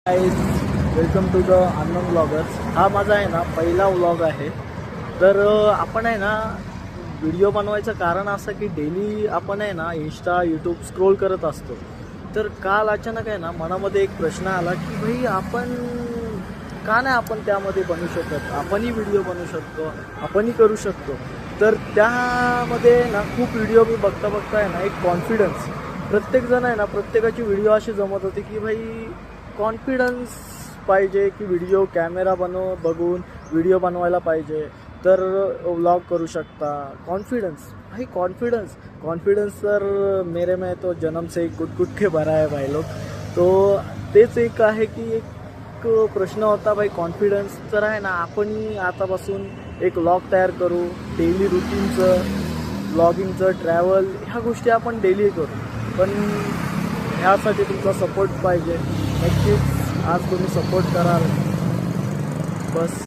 Welcome to the unknown bloggers. हा माझा आहे ना पहिला व्लॉग आहे. तर आपण आहे ना व्हिडिओ बनवायचं कारण असं की डेली आपण आहे ना इंस्टा यूट्यूब स्क्रोल करत असतो. तर काल अचानक आहे ना मनामध्ये एक प्रश्न आला की भाई आपण का नाही आपण त्यामध्ये बनवू शकत, आपणही व्हिडिओ बनवू शकतो, आपणही करू शकतो. तर त्यामध्ये ना खूप व्हिडिओ मी बघता बघता आहे ना एक कॉन्फिडन्स, प्रत्येकजण आहे ना प्रत्येकाची व्हिडिओ अशी जमत होती की भाई कॉन्फिडन्स पाहिजे की व्हिडिओ कॅमेरा बघून व्हिडिओ बनवायला पाहिजे तर व्लॉग करू शकता. कॉन्फिडन्स भाई कॉन्फिडन्स तर मेरे में तो जन्म से गुट के भरा है भाई लोग. तो तेच एक आहे की एक प्रश्न होता भाई कॉन्फिडन्स तर आहे ना आपणही आतापासून एक व्लॉग तयार करू, डेली रुटीनचं, व्लॉगिंगचं, ट्रॅव्हल ह्या गोष्टी आपण डेली करू. पण ह्यासाठी तुमचा सपोर्ट पाहिजे. नक्कीच आज तुम्ही सपोर्ट कराल बस.